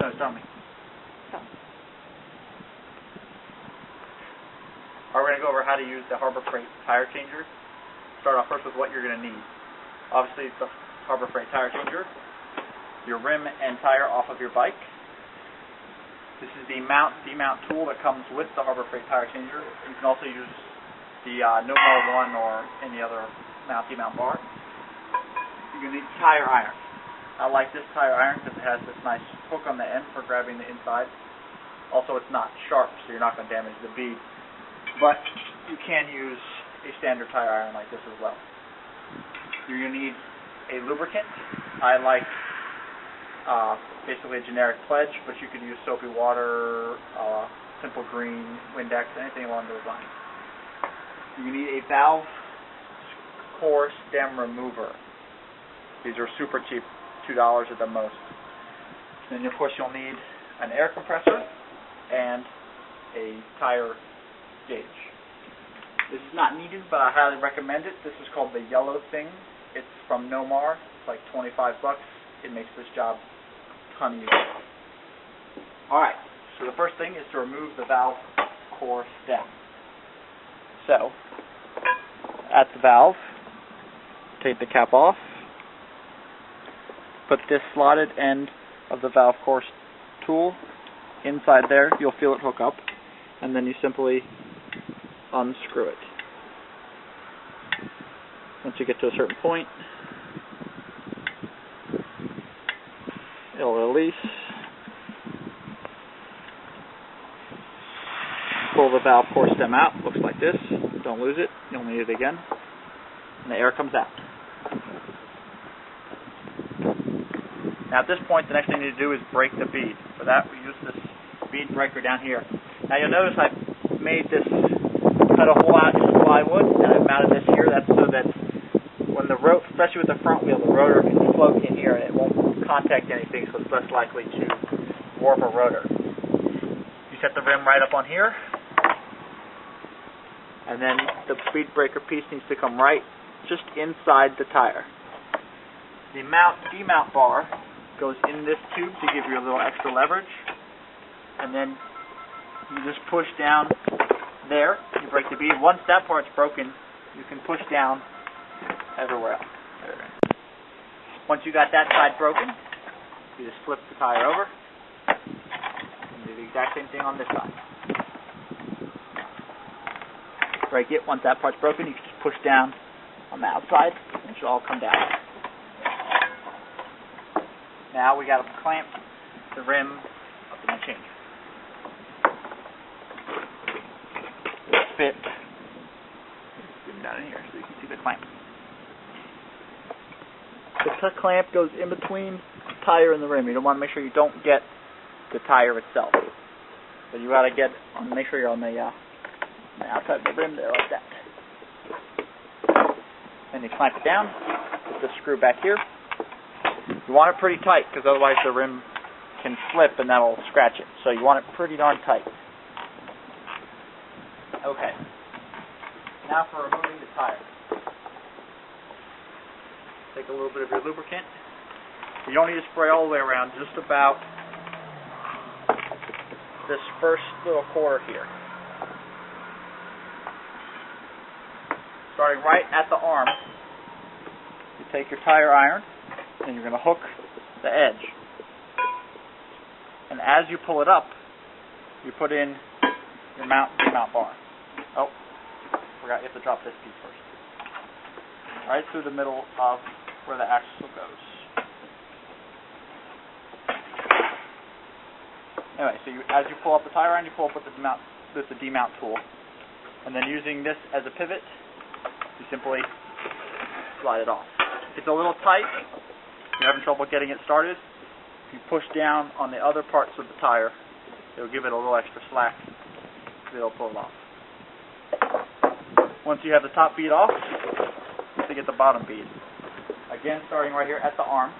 No, tell me. Alright, we're going to go over how to use the Harbor Freight tire changer. Start off first with what you're going to need. Obviously, it's the Harbor Freight tire changer, your rim and tire off of your bike. This is the demount tool that comes with the Harbor Freight tire changer. You can also use the Nomar 1 or any other demount bar. You're going to need tire iron. I like this tire iron because it has this nice hook on the end for grabbing the inside. Also, it's not sharp, so you're not going to damage the bead. But you can use a standard tire iron like this as well. You're going to need a lubricant. I like basically a generic Pledge, but you could use soapy water, Simple Green, Windex, anything along those lines. You need a valve core stem remover. These are super cheap, $2 at the most. Then of course you'll need an air compressor and a tire gauge. This is not needed, but I highly recommend it. This is called the Yellow Thing. It's from Nomar. It's like 25 bucks. It makes this job a ton easier. Alright, so the first thing is to remove the valve core stem. So, at the valve, take the cap off, put this slotted end of the valve core tool inside there. You'll feel it hook up, and then you simply unscrew it. Once you get to a certain point, it'll release. Pull the valve core stem out. Looks like this. Don't lose it. You'll need it again. And the air comes out. Now at this point, the next thing you need to do is break the bead. For that, we use this bead breaker down here. Now you'll notice I've made this, cut a hole out in the plywood, and I've mounted this here. That's so that when the rotor, especially with the front wheel, the rotor can float in here and it won't contact anything, so it's less likely to warp a rotor. You set the rim right up on here, and then the speed breaker piece needs to come right just inside the tire. The demount bar goes in this tube to give you a little extra leverage, and then you just push down there, you break the bead. Once that part's broken, you can push down everywhere else. Once you got that side broken, you just flip the tire over and do the exact same thing on this side. Break it. Once that part's broken, you can just push down on the outside and it should all come down. Now we got to clamp the rim of the changer. Fit. Zoom down in here so you can see the clamp. The clamp goes in between the tire and the rim. You don't want to make sure you don't get the tire itself. So you got to make sure you're on the outside of the rim there like that. Then you clamp it down. Put the screw back here. You want it pretty tight because otherwise the rim can slip and that'll scratch it. So you want it pretty darn tight. Okay. Now for removing the tire. Take a little bit of your lubricant. You don't need to spray all the way around, just about this first little quarter here. Starting right at the arm, you take your tire iron and you're going to hook the edge. And as you pull it up, you put in your demount bar. Oh, forgot you have to drop this piece first. Right through the middle of where the axle goes. Anyway, so as you pull up the tire iron, you pull up with the demount tool. And then using this as a pivot, you simply slide it off. If it's a little tight, if you're having trouble getting it started, if you push down on the other parts of the tire, it'll give it a little extra slack. It'll pull it off. Once you have the top bead off, to get the bottom bead. Again, starting right here at the arm,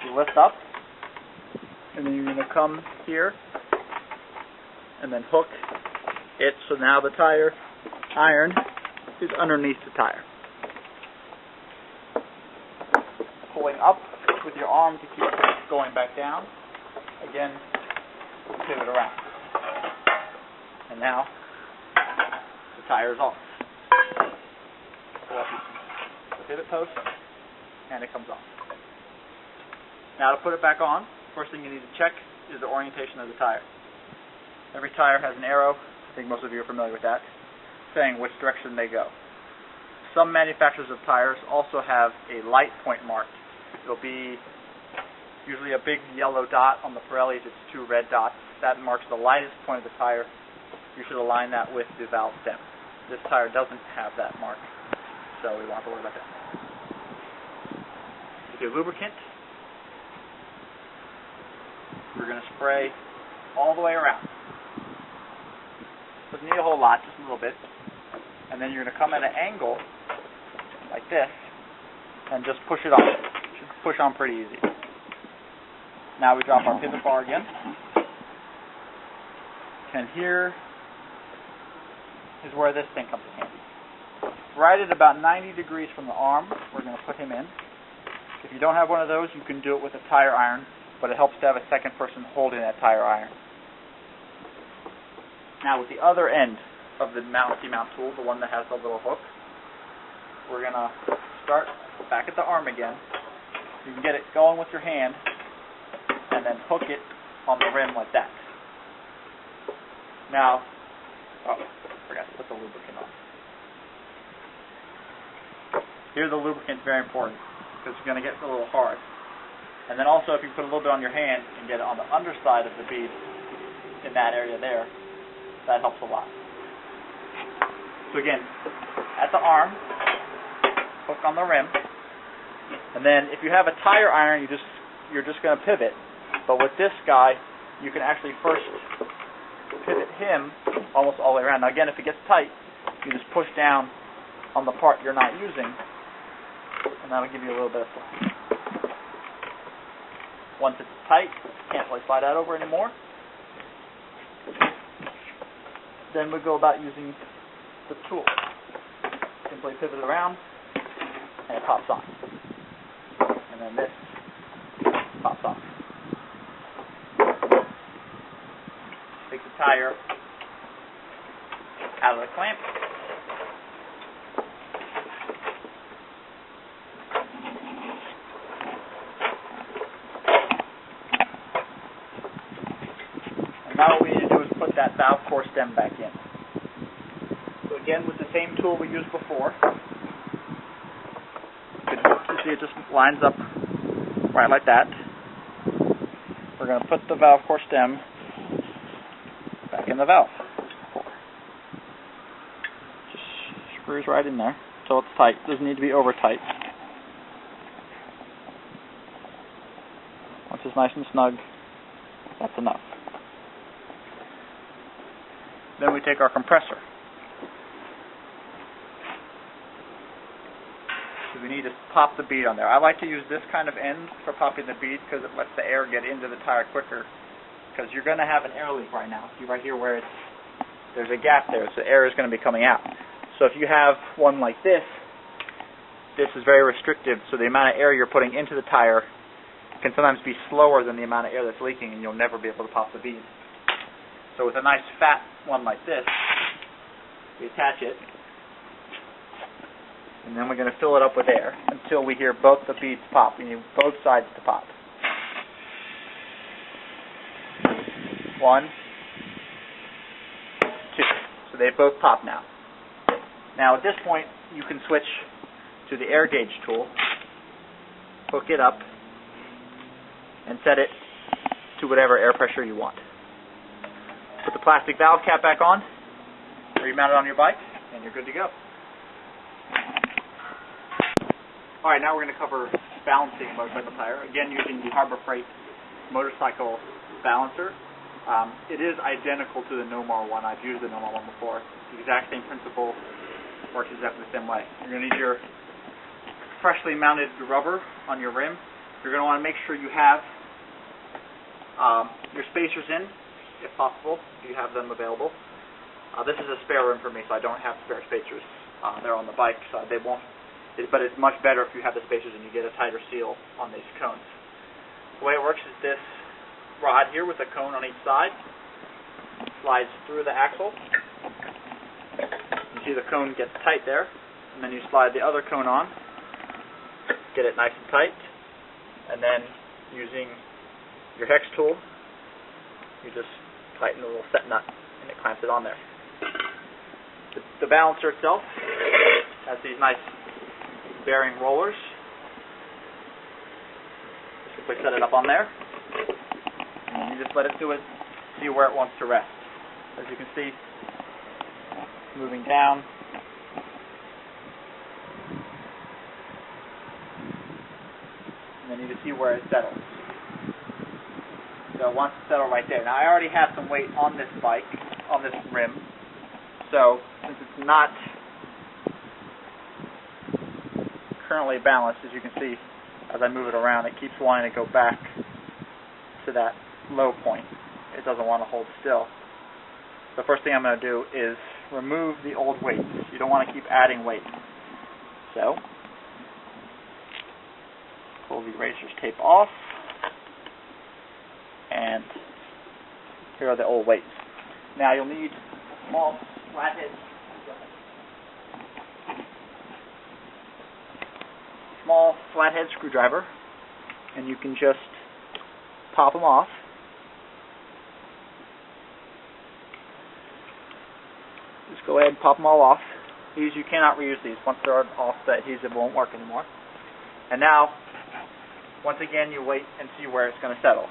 you lift up, and then you're going to come here, and then hook it so now the tire iron is underneath the tire. Pulling up with your arm to keep it going back down. again, pivot around. And now, the tire is off. Pull up the pivot post, and it comes off. Now to put it back on, first thing you need to check is the orientation of the tire. Every tire has an arrow, I think most of you are familiar with that, saying which direction they go. Some manufacturers of tires also have a light point marked. It'll be usually a big yellow dot. On the Pirellis, it's 2 red dots. That marks the lightest point of the tire. You should align that with the valve stem. This tire doesn't have that mark, so we won't have to worry about that. With your lubricant, we're going to spray all the way around. Doesn't need a whole lot, just a little bit. And then you're going to come at an angle like this and just push it on. It should push on pretty easy. Now we drop our pivot bar again. And here is where this thing comes in handy. Right at about 90 degrees from the arm, we're going to put him in. If you don't have one of those, you can do it with a tire iron, but it helps to have a second person holding that tire iron. Now with the other end of the multi-mount tool, the one that has the little hook, we're going to start back at the arm again. You can get it going with your hand and then hook it on the rim like that. Now, forgot to put the lubricant on. Here the lubricant's very important because it's going to get a little hard. And then also if you put a little bit on your hand and get it on the underside of the bead in that area there, that helps a lot. So again, at the arm, hook on the rim, and then if you have a tire iron, you're just going to pivot. But with this guy, you can actually first pivot him almost all the way around. Now again, if it gets tight, you just push down on the part you're not using, and that'll give you a little bit of slack. Once it's tight, can't really slide that over anymore. Then we go about using the tool. Simply pivot it around, and it pops on. And then this pops off. Take the tire out of the clamp. And now what we need to do is put that valve core stem back in. So again, with the same tool we used before, you see it just lines up right like that. We're going to put the valve core stem back in the valve core. Just screws right in there so it's tight. Doesn't need to be over tight. Once it's nice and snug, that's enough. Then we take our compressor. So we need to pop the bead on there. I like to use this kind of end for popping the bead because it lets the air get into the tire quicker. Because you're going to have an air leak right now. See right here where there's a gap there, so the air is going to be coming out. So if you have one like this is very restrictive, so the amount of air you're putting into the tire can sometimes be slower than the amount of air that's leaking, and you'll never be able to pop the bead. So with a nice fat one like this, we attach it, and then we're going to fill it up with air until we hear both the beads pop. We need both sides to pop. 1, 2. So they both pop now. Now at this point, you can switch to the air gauge tool, hook it up, and set it to whatever air pressure you want. Put the plastic valve cap back on, remount it on your bike, and you're good to go. Alright, now we're going to cover balancing a motorcycle tire. Again, using the Harbor Freight motorcycle balancer. It is identical to the Nomar one. I've used the Nomar one before. It's the exact same principle, works exactly the same way. You're going to need your freshly mounted rubber on your rim. You're going to want to make sure you have your spacers in, if possible, if you have them available. This is a spare rim for me, so I don't have spare spacers. They're on the bike, so they won't. But it's much better if you have the spacers and you get a tighter seal on these cones. The way it works is this rod here with a cone on each side. Slides through the axle. You see the cone gets tight there, and then you slide the other cone on, get it nice and tight, and then using your hex tool, you just tighten the little set nut, and it clamps it on there. The balancer itself has these nice bearing rollers. Just simply set it up on there, and you just let it do it, see where it wants to rest. As you can see, moving down. And then you can see where it settles. So once it's settled right there. Now I already have some weight on this bike, on this rim. So since it's not currently balanced, as you can see, as I move it around, it keeps wanting to go back to that low point. It doesn't want to hold still. The first thing I'm going to do is remove the old weights. You don't want to keep adding weight. So, pull the eraser's tape off, and here are the old weights. Now you'll need a small flathead screwdriver, and you can just pop them off. Just go ahead and pop them all off. These, you cannot reuse these. Once they're off, the adhesive won't work anymore. And now, once again, you wait and see where it's going to settle.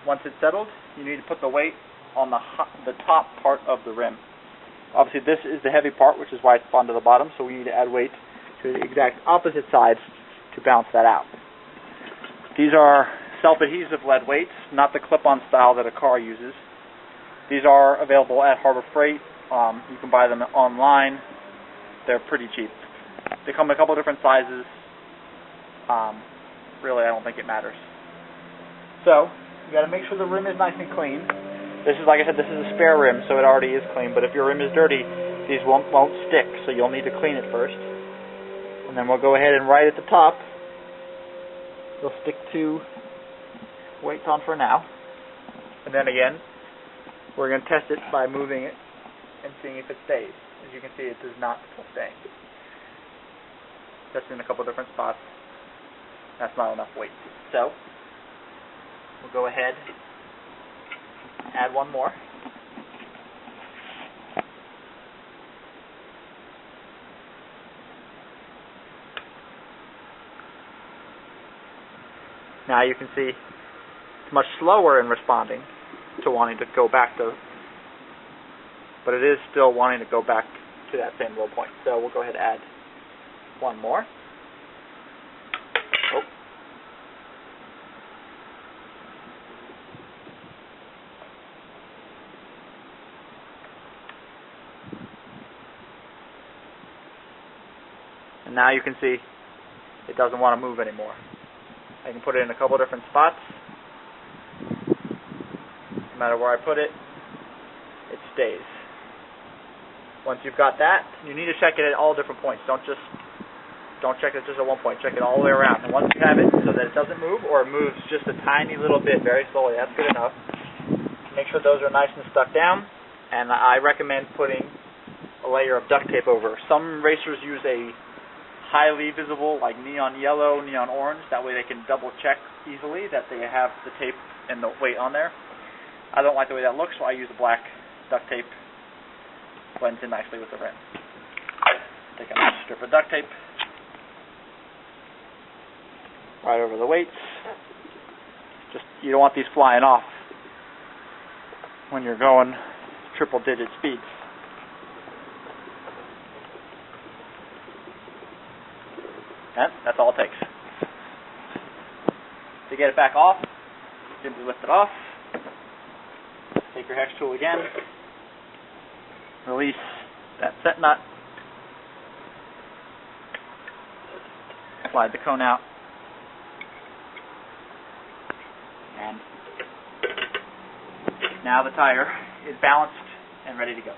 Once it's settled, you need to put the weight on the top part of the rim. Obviously, this is the heavy part, which is why it's gone to the bottom, so we need to add weight to the exact opposite sides to balance that out. These are self-adhesive lead weights, not the clip-on style that a car uses. These are available at Harbor Freight. You can buy them online. They're pretty cheap. They come in a couple of different sizes. Really, I don't think it matters. So, you got to make sure the rim is nice and clean. This is, like I said, this is a spare rim, so it already is clean. But if your rim is dirty, these won't stick. So you'll need to clean it first. And then we'll go ahead and right at the top, we'll stick 2 weights on for now. And then again, we're going to test it by moving it and seeing if it stays. As you can see, it does not stay. Just in a couple different spots. That's not enough weight. So, we'll go ahead and add one more. Now you can see it's much slower in responding to wanting to go back to, but it is still wanting to go back to that same low point. So we'll go ahead and add one more. Oh. And now you can see it doesn't want to move anymore. I can put it in a couple different spots. No matter where I put it, it stays. Once you've got that, you need to check it at all different points. Don't check it just at one point. Check it all the way around. And once you have it so that it doesn't move, or it moves just a tiny little bit very slowly, that's good enough. Make sure those are nice and stuck down. And I recommend putting a layer of duct tape over. Some racers use a highly visible, like neon yellow, neon orange. That way they can double check easily that they have the tape and the weight on there. I don't like the way that looks, so I use a black duct tape. Blends in nicely with the rim. Take a nice strip of duct tape right over the weights. Just, you don't want these flying off when you're going triple-digit speeds. And that's all it takes. To get it back off, simply lift it off. Take your hex tool again. Release that set nut. Slide the cone out. And now the tire is balanced and ready to go.